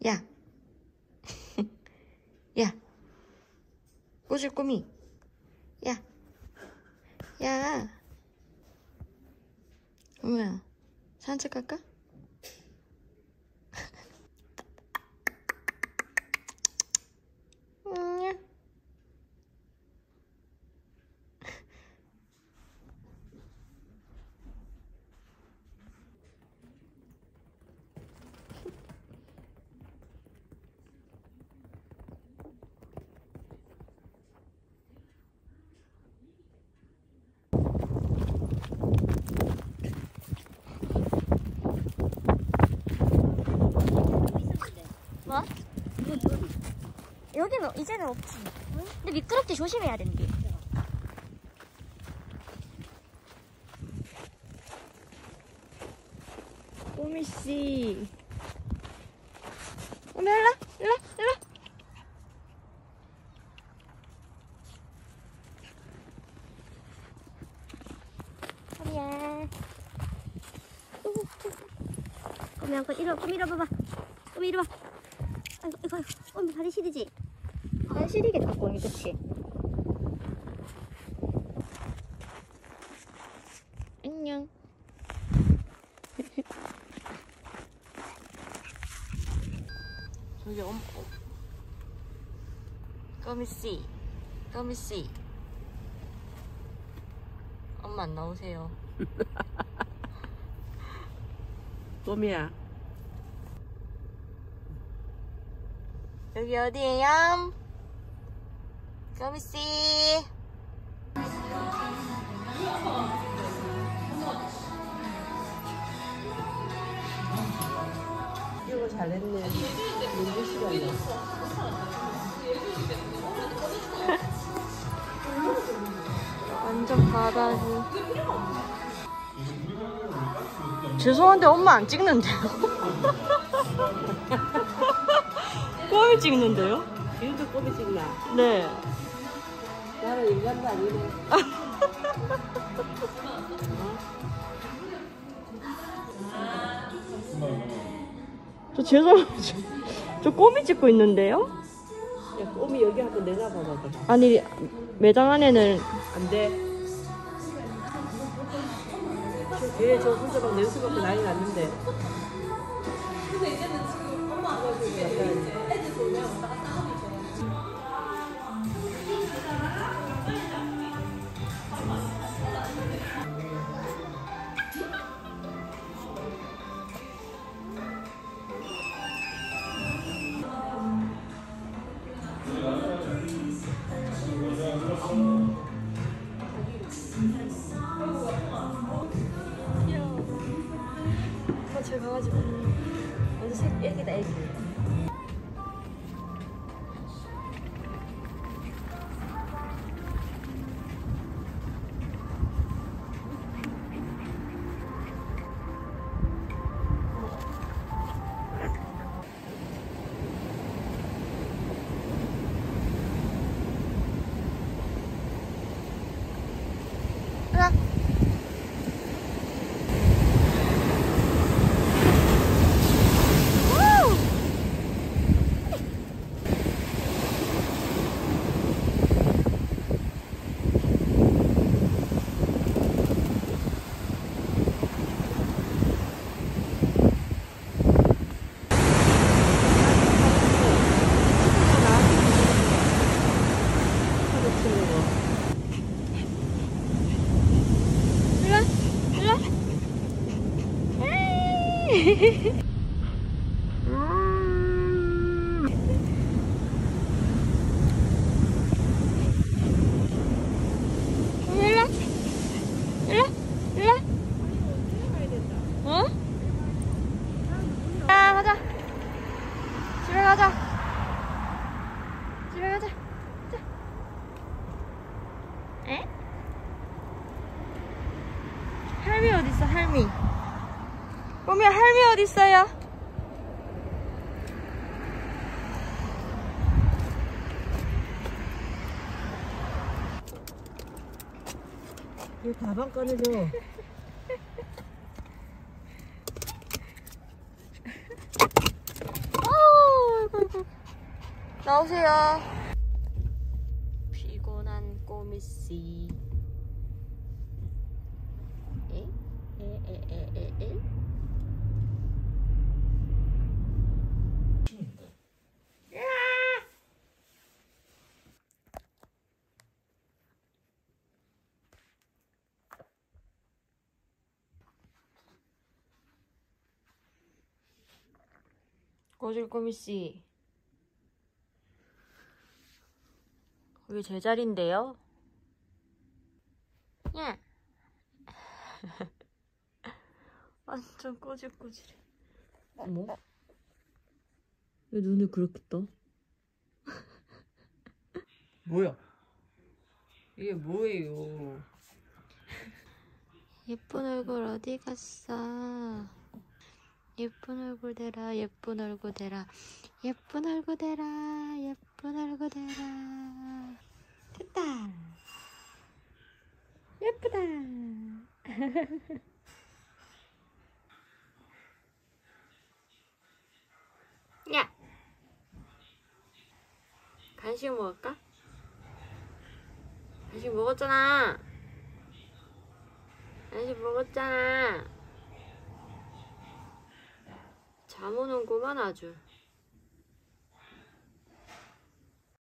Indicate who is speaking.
Speaker 1: 야. 야. 꼬질꼬미. 야. 야. 뭐야? 산책 갈까?
Speaker 2: 뭐? 여기는 이제는 없지. 응? 근데 미끄럽게 조심해야 된대.
Speaker 1: 꼬미씨. 꼬미 일로 일로 일로.
Speaker 2: 꼬미야. 꼬미 한번 이리 와. 꼬미 이리 와봐봐. 꼬미 이리 와. 아이고 아이고 아이고. 꼬미 다리 시리지? 다리 시리겠다 꼬미 그치?
Speaker 1: 안녕. 저기 꼬미씨. 꼬미씨. 엄마 안 나오세요.
Speaker 3: 꼬미야.
Speaker 1: 여기 어디에요? 꼬미씨.
Speaker 3: 이거 잘했네. 문제 시간이야.
Speaker 1: 완전 바다지. 죄송한데 엄마 안 찍는데요? 꼬미 찍는데요?
Speaker 3: 지금도 꼬미 찍나?
Speaker 1: 네.
Speaker 3: 나는 인간도 아니네.
Speaker 1: 저 죄송해요. 저 꼬미 찍고 있는데요?
Speaker 3: 야, 꼬미 여기 한번 내놔봐봐.
Speaker 1: 아니 매장 안에는
Speaker 3: 안 돼. 걔저 혼자 막 연습하고 난리 났는데. 근데 이제는 지금 엄마가 애들 돌면 왔다 갔다 하고 있잖아.
Speaker 1: 제 강아지 완전 애기다 애기. 어? 야, 가자. 집에 가자. 집에 가자. 자. 에? 할미 어딨어, 할미? 꼬미야, 할미 어딨어요?
Speaker 3: 이 가방 꺼내줘.
Speaker 2: 오!
Speaker 1: 나오세요. 피곤한 꼬미씨. 에? 꼬질꼬미씨. 여기 제 자리인데요? 야! 완전 꼬질꼬질해. 어머? 왜 눈을 그렇게 떠?
Speaker 3: 뭐야? 이게 뭐예요?
Speaker 1: 예쁜 얼굴 어디 갔어? 예쁜 얼굴 대라, 예쁜 얼굴 대라, 예쁜 얼굴 대라, 예쁜 얼굴 대라. 됐다. 예쁘다. 야! 간식 먹을까? 간식 먹었잖아. 간식 먹었잖아. 잠 오는구만 아주.